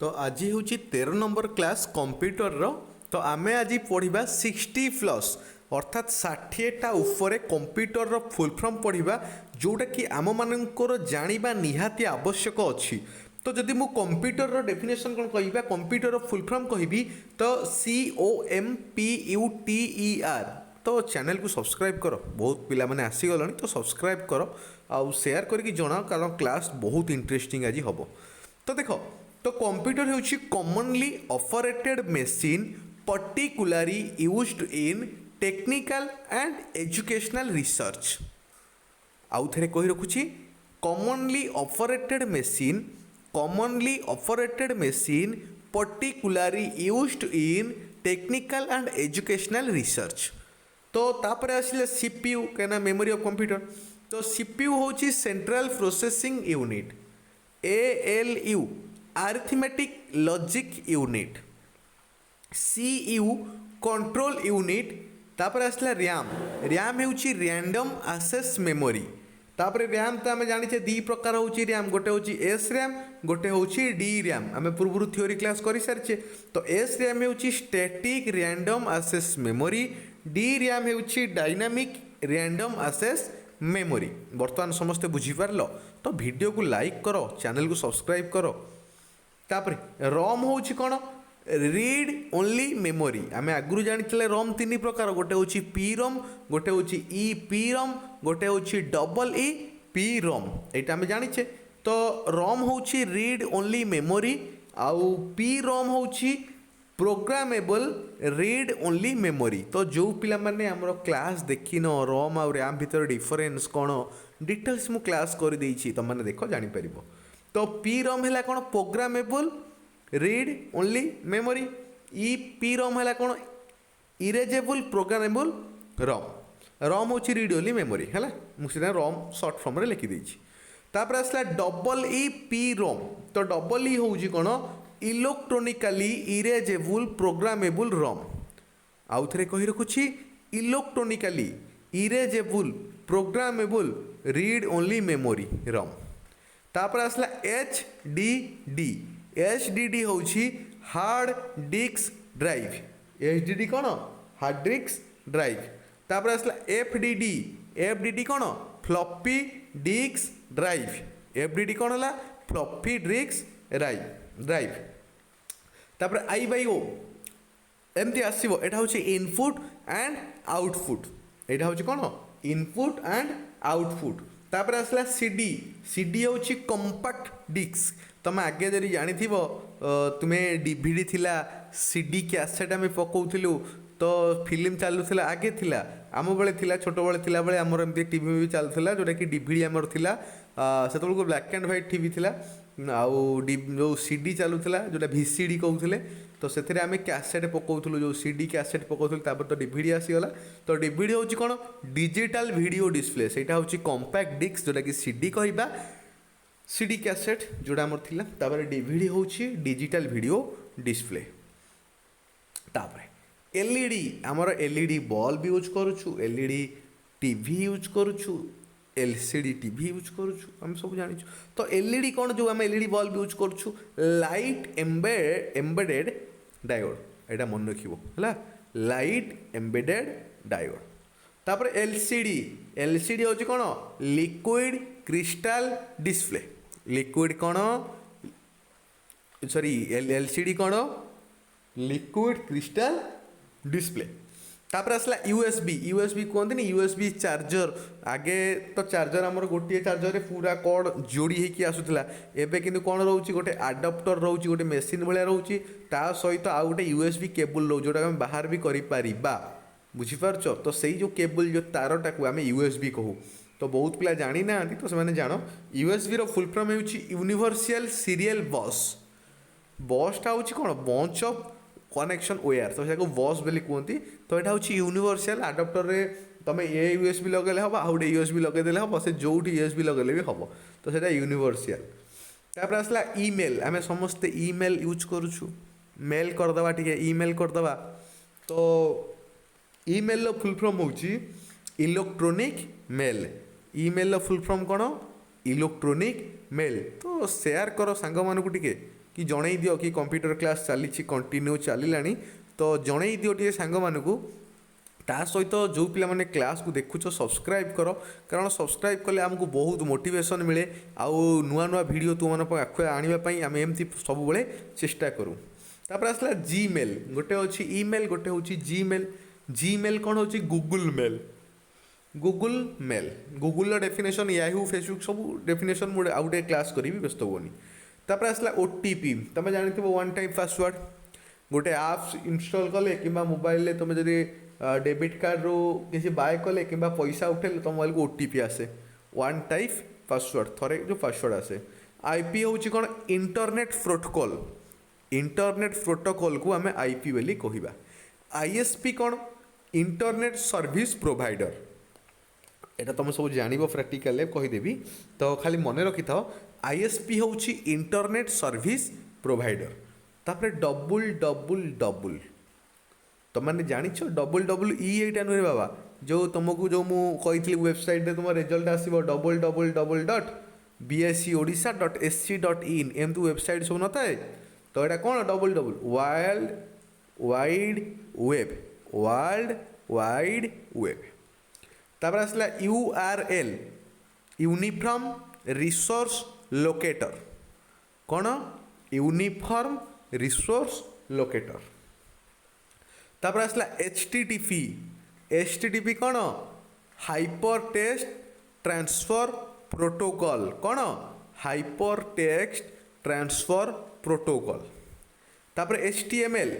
तो आज हूँ 13 नंबर क्लास कंप्यूटर रो। तो आमे आज पढ़ा 60+ अर्थात 60टा उपरे कंप्यूटर रो फुल फॉर्म पढ़ा जोटा कि आम मानकर जानिबा निहाती आवश्यक अच्छी। तो जदि मु कंप्यूटर रो डेफिनेशन कौन कहबा कंप्यूटर रो फुल फॉर्म कहबी तो COMPUTER। तो चैनल को सब्सक्राइब करो, बहुत पिला माने आसीगल तो सब्सक्राइब करो आउ शेयर करके जनाओ कारण क्लास बहुत इंटरेस्टिंग आज हम। तो देख तो कंप्यूटर होची commonly operated machine particularly used in technical and educational research. आउ थे कही रखुची commonly operated machine particularly used in technical and educational research. तो तापर आसिले सीपीयू कहना मेमोरी ऑफ कंप्यूटर। तो सीपीयू होची central processing unit, ALU arithmetic logic unit, CU control unit. तापर आसला रैम होची रैंडम एक्सेस मेमोरी। तापर रैम तो आम जाने दी प्रकार होची रैम, गोटे होची एस रैम, गोटे होची डी रैम। आम पूर्व थ्योरी क्लास कर सारी। तो एस रैम होची static random access memory, D RAM होची डायनामिक रैंडम एक्सेस मेमोरी। बर्तमान समस्ते बुझीपार। तो वीडियो को लाइक करो, चैनल को सब्सक्राइब करो। तापर रॉम होची कौन, रीड ओनली मेमोरी। आम आगु जानी रॉम तीन प्रकार, गोटे होची पी रॉम, गोटे होची EP रॉम, गोटे होची EEP रॉम। यहाँ आम जाचे। तो रॉम होची रीड ओनली मेमोरी, आउ पी रॉम होची प्रोग्रामेबल रीड ओनली मेमोरी। तो जो पिला माने हमरो क्लास देखिन रॉम आउ रैम भितर डिफरेंस कौन डिटेल्स मु क्लास कर देछि, तुम माने देखो जानि परिबो। तो पी रॉम है कौन programmable read only memory, EP ROM है कौन इरेजेबल प्रोग्रामेबल रॉम। रॉम होची रीड ओनली मेमोरी है, मुझे रॉम सर्ट फॉर्म रे लिखि देछि। तापर आसला EEP रॉम। तो E होची कौन इलेक्ट्रोनिकली इरेजेबल प्रोग्रामेबल रॉम। आउ थे कही रखुची electronically erasable programmable read only memory ROM. तापर आसला HDD होची हार्ड डिस्क ड्राइव। HDD कौन हार्ड डिस्क ड्राइव। तापर आसला FDD कौन फ्लॉपी डिस्क ड्राइव। FDD कौन है फ्लॉपी डिस्क ड्राइव। तापर I/O एमती आसो, यहाँ हूँ इनपुट एंड आउटपुट। यहाँ हूँ कौन इनपुट एंड आउटपुट। तापर आसला CD हूँ कंपैक्ट डिस्क। तुम आगे जब जानी तुम्हें DVD थिला, CD कैसेट आम पकाऊलु तो फिल्म चलूला आगे थिला। आम बेले थिला छोट बेले थिला बेले आमर एमती टीवी भी चलूला जोटा कि DVD आमर थिला। से ब्लैक एंड व्हाइट टीवी थिला। आउ जो CD चलूला जोटा VCD कहते। तो से आम कैसेट पकाऊलु, जो CD कैसेट पकाऊलु तो DVD आसीगला। तो DVD हूँ कौन डिजिटल वीडियो डिस्प्ले। सेटा हूँ कंपैक्ट डिस्क जोटा कि CD कहवा, CD कैसेट जोड़ा आमर थिला। तापर DVD हूँ डिजिटल वीडियो डिस्प्ले। तापर LED आमर LED बल्ब यूज करुछु, LED टीवी यूज करुछु, LCD टीवी यूज करुछु, आम सब जानिछु। तो LED कौन जो आम LED बल्ब यूज करुछु, लाइट एम्बेडेड डायोड। यहाँ मन रखिबो है, लाइट एम्बेडेड डायोड। तापर LCD होची कौन लिक्विड क्रिस्टल डिस्प्ले। लिक्विड कौन सॉरी LCD कौन लिक्विड क्रिस्टल डिस्प्ले। तापर आसला USB कहते USB चार्जर। आगे तो चार्जर आमर गोटे चार्जर पूरा कॉर्ड जोड़ी होगी आसूला। एवं कि कौन रोचे गोटे आडाप्टर रोचे, गोटे मेसीन भाया रोचे, ता सहित आउ गोटे USB केबल रो जोटा आम बाहर भी करें। बुझीपार। तो सही जो केबल जो तारटा को आम USB कहू। तो बहुत पिला जानी ना, तो से जान USB रो फुल फॉर्म होची यूनिवर्सल सीरियल बस। बसटा हूँ कौन बंच ऑफ कनेक्शन वेयर। तो से बस बोली कहती। तो यहाँ हूँ यूनिवर्सल आडाप्टर रे तुम ये USB लगे हम, आउ गोटे USB लगेदे हम, से जो USB लगेले भी हम। तो से यूनिवर्सल। तापर आसला ईमेल। आम समस्ते ईमेल यूज करुछु, मेल करदे टे ईमेल करदे। तो ईमेल रो फुल फॉर्म होची इलेक्ट्रोनिक मेल। ईमेल रो फुल फॉर्म कौन इलेक्ट्रोनिक मेल। तो शेयर करो सांग मानू टिके कि जणई दियो कि कंप्यूटर क्लास चली कंटिन्यू चलिलानी तो जणई दियो टे सांग मानकू ता सहित जो पिला माने क्लास को देखुच सब्सक्राइब कर कारण सब्सक्राइब कले आमको बहुत मोटिवेशन मिले आउ नुआ नुआ वीडियो तुम आखु आने आम एमती सब बड़े चेष्टा करूँ तापर आसला जीमेल गोटे अच्छी इमेल गोटे हूँ जीमेल जीमेल कौन हो Google mail Google mail Google definition Yahoo Facebook सब डेफिनेशन मुझे आउ गए क्लास करी व्यस्त होनी तापर आसला ओटीपी तुम जानी वन टाइम पासवर्ड गोटे आप्स इनस्टॉल कले कि मोबाइल तुम जब डेबिट कार्ड रू किसी बाय कले कि पैसा उठेले तुम मोबाइल को ओटीपी आसे वन टाइप पासवर्ड थरे जो पासवर्ड आसे आईपी हूँ कौन इंटरनेट प्रोटोकॉल को आम आईपी बोली कहवा आईएसपी कौन इंटरनेट सर्विस प्रोवाइडर एटा तुम सब जान प्रैक्टिकल कहीदेवी तो खाली मन रखि था आईएसपी हूँ इंटरनेट सर्विस प्रोवाइडर तापर डबल डबल डबल तुम मैंने जाच डबल डबल एटा नुहे बाबा जो तुमको जो मुझे वेबसाइट तुम रिजल्ट आसो डबल डबल डबल डट bscodisha.sc.in एमती वेबसाइट सब न थाए तो यहाँ कौन double double world wide web तापर आसला URL यूनिफॉर्म रिसोर्स लोकेटर कौन यूनिफॉर्म रिसोर्स लोकेटर तापर आसला HTTP कौन हाइपर टेक्स्ट ट्रांसफर प्रोटोकॉल कौन हाइपर टेक्स्ट ट्रांसफर प्रोटोकॉल तापर HTML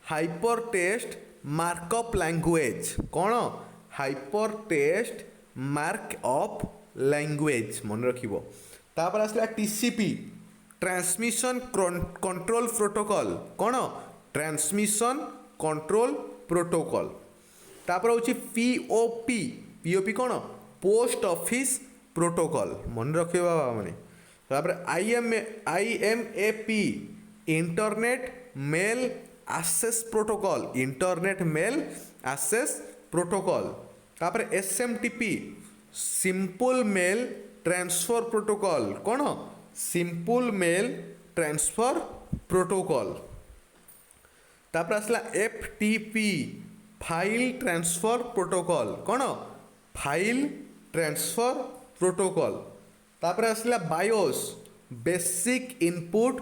hyper text markup language कौन हाइपर टेक्स्ट मार्कअप लैंग्वेज मन रखिबो तापर आसला TCP ट्रांसमिशन कंट्रोल प्रोटोकॉल कौन ट्रांसमिशन कंट्रोल प्रोटोकॉल तापर हूँ POP कौन पोस्ट ऑफिस प्रोटोकॉल मन रखिए बाबा मैंने तापर IMAP internet mail access protocol तापर SMTP simple mail transfer protocol कौन सिंपल मेल ट्रांसफर प्रोटोकॉल तापर आसला FTP फाइल ट्रांसफर प्रोटोकॉल कौन फाइल ट्रांसफर प्रोटोकॉल तापर आसला BIOS basic input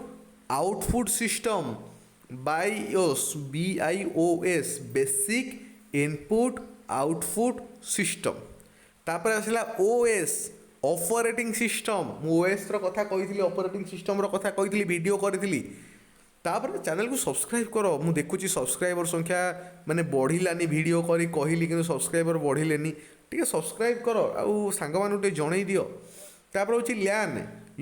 output system BIOS basic input output system तापर आसला OS operating system OS रो कथा कही ऑपरेटिंग सिस्टम रो कथा कही वीडियो करी तापर चैनल को सब्सक्राइब करो मु देखुची सब्सक्राइबर संख्या माने बढ़िलानी वीडियो करी कहली कि सब्सक्राइबर बढ़िलेनी टिके सब्सक्राइब करो आउ सांग मानु टे जणई दियो तापर होची LAN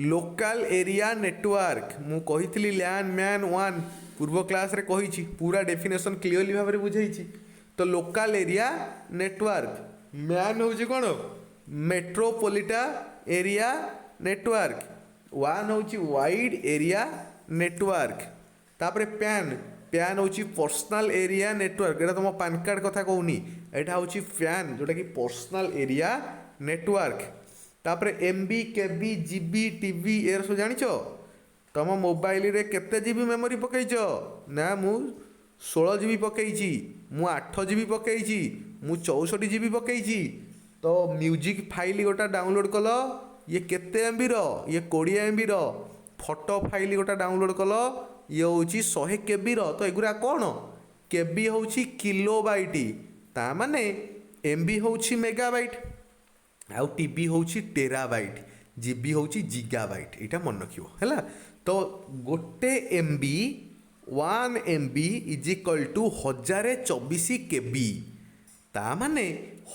लोकल एरिया नेटवर्क मु कहितली LAN मैन वन पूर्व क्लास रे कहिची पूरा डेफिनेशन क्लियरली भाव में बुझाइची तो लोकल एरिया नेटवर्क मैन होची कोन मेट्रोपोलिटा एरिया नेटवर्क वन होची वाइड एरिया नेटवर्क तापर पैन हूँ पर्सनल एरिया नेटवर्क एटा तुम पैन कार्ड कथा कहूनी एटा हूँ पैन जोटा कि पर्सनल एरिया नेटवर्क तापर MB KB GB TB air सब जानिच तुम मोबाइल रे केते GB मेमोरी पकईच ना मु 16 GB पकईची मु 8 GB पकईची मु 64 GB पकईची तो म्यूजिक फाइल गोटा डाउनलोड कल ये केते MB रो ये 20 MB रो फोटो फाइल गोटा डाउनलोड कल ये हूँ 100 KB रो तो एगुरा कौन KB हूँ किलोबाइट ता माने MB हूँ मेगाबाइट आउ TB हूँ टेराबाइट GB हूँ जिगाबाइट यहाँ मन रखियो है तो गोटे MB 1 MB is equal to 1024 KB ता माने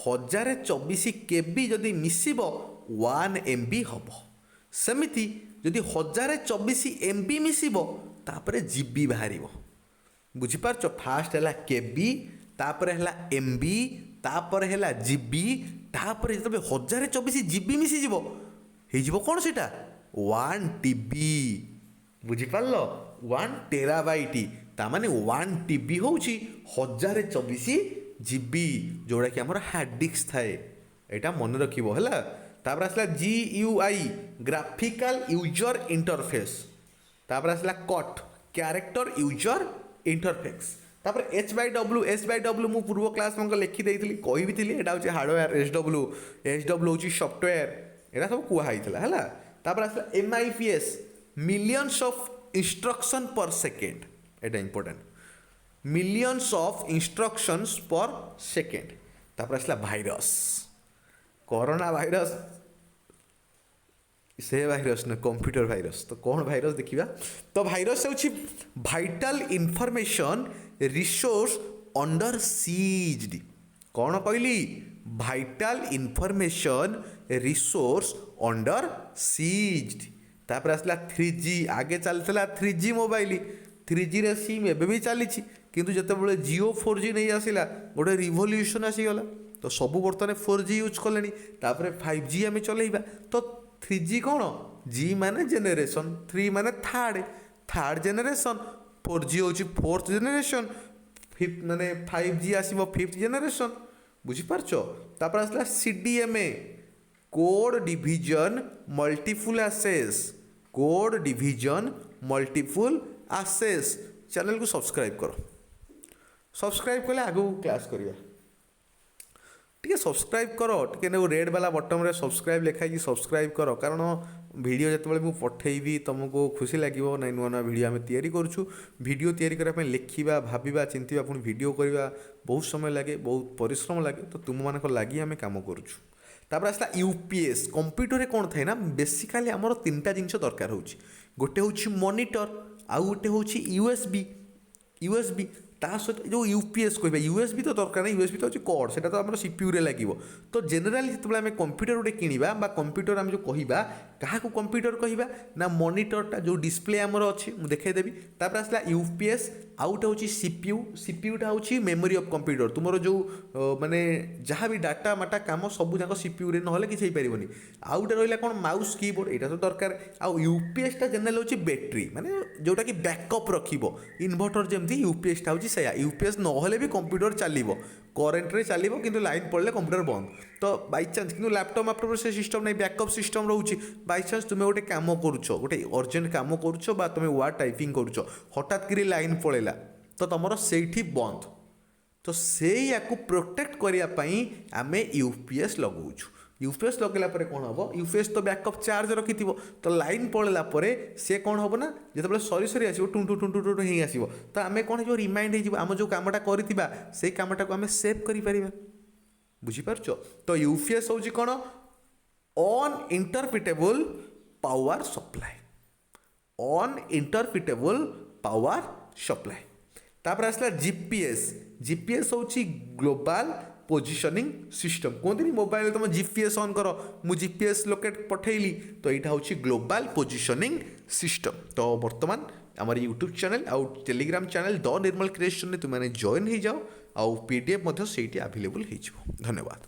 1024 KB जदि मिसिबो 1 MB हम सेमिति जदि 1024 MB मिसिबो तापरे GB बाहर बुझिपार फास्ट है KB तापर है MB तापर है GB तापर जब 1024 GB मिसीज हो कौन से 1 TB बुझिपार 1 टेराबाइट ताने 1 TB हूँ 1024 GB जोड़ा कि आम हार्ड डिस्क थाए यहाँ मन रखिबो है तापर आसला GUI ग्राफिकल यूजर इंटरफेस तापर आसला कट क्यारेक्टर यूजर इंटरफेस तापर एच बाय डब्ल्यू मु पूर्व क्लास में लिखी देती कही भी थी यहाँ हूँ हार्डवेयर एच डब्ल्यू हूँ सफ्टवेयर यहाँ सब कहुई है तापर आसला MIPS millions of instruction per second एटा important millions of instructions per second तापर आसला भाइरस कोरोना भाइरस से भाइरस न कंप्यूटर भाइरस तो कौन भाइरस देखिबा तो भाइरस होछि vital information resource under seized कौन कहली vital information resource under seized तापर आसला 3G आगे चलता 3G मोबाइल 3G रे सिम एबे भी चली किंतु जितेबाला जियो 4G नहीं आसला गोटे रिवोल्यूशन आसीगला तो सबू बर्तमान 4G यूज कले तापर 5G आम चलैबा तो 3G कौन G माने जेनेरेशन 3 माने थर्ड जेनेरेशन 4G हूँ फोर्थ जेनेरेशन फिफ्थ माने 5G आसब फिफ्थ जेनेरेशन बुझीपारछ तापर आसला CDMA code division multiple access code division multiple access channel को सब्सक्राइब करो सब्सक्राइब कले आगू क्लास करिया टे सब्सक्राइब करो टे रेड वाला बटन रे सब्सक्राइब लिखाई सब्सक्राइब करो कारण वीडियो जिते मुझे पठेबी तुमको खुशी लगे ना नुआ नुआ भिड आम तैयारी करूँ वीडियो तैयारी करने लिखा भाविबा चिंतिबा पुणी वीडियो करवा बहुत समय लगे बहुत परिश्रम लगे तो तुम मान लगी आम कम करुँ तापर आसला UPS कंप्यूटर कौन थाए ना बेसिकाली आमर 3टा जिनस दरकार हो गोटे हूँ मॉनिटर आउ गोटे हूँ USB ता सहित जो UPS कह USB तो दरकार नहीं USB तो हूँ कॉर्ड से तो आम CPU लगे तो जेनेराली जो आम कंप्यूटर गोटे किणवा कंप्यूटर आम जो कहवा क्या कंप्यूटर कहवा ना मॉनिटरटा जो डिस्प्ले आमर अच्छी मुझे देखदेवी तापर आसला UPS आउटा हूँ सीपीयूटा हूँ मेमोरी ऑफ कंप्यूटर तुम जो माने जहाँ भी डाटा माटा काम सब जाक CPU ना कि पारनि आउटा रहा कौन माउस कीबोर्ड यहाँ तो दरकार आउ UPS टा जेनेराल हूँ बैटेरी माने जोटा कि बैकअप रखिबो इन्वर्टर जमती UPS टा हूँ से UPS नहले भी कंप्यूटर चलो करेन्ट रे चलो कि लाइन पड़े कंप्यूटर बंद तो बाई चान्स कि लैपटॉप लैपटॉप से सिस्टम नहीं बैकअप सिस्टम रोचे बाई चान्स तुम्हें गोटे कम करुच गोटे अर्जेंट कम करुच तुम वर्ड टाइपिंग करुच हठात कि लाइन पड़ेगा तो तुम से बंद तो से या प्रोटेक्ट करने आम UPS लगाऊँ UPS लगेला परे कौन हम UPS तो बैकअप चार्ज रखि तो लाइन पड़ेला सी कौन हम ना जो सरी सरी आसो टुंटू टुंटू टुंटू ही आसो तो आम कौन हो रिमाइंड हो जो कमटा करवा से कमटा को आम सेव कर बुझीपारछ तो UPS हूँ कौन अनइंटरप्रिटेबल पावर सप्लाई अनइंटरप्रिटेबल पावर सप्लाई तापर आसला GPS हूँ ग्लोबल पोजिशनिंग सिस्टम कहते मोबाइल तुम GPS ऑन कर मु GPS लोकेट पठेली तो यहाँ हूँ ग्लोबल पोजिशनिंग सिस्टम तो बर्तमान आम यूट्यूब चैनल आउ Telegram channel the Nirmal creation तुमने जॉइन हो जाओ आउ PDF अवेलेबल हो धन्यवाद।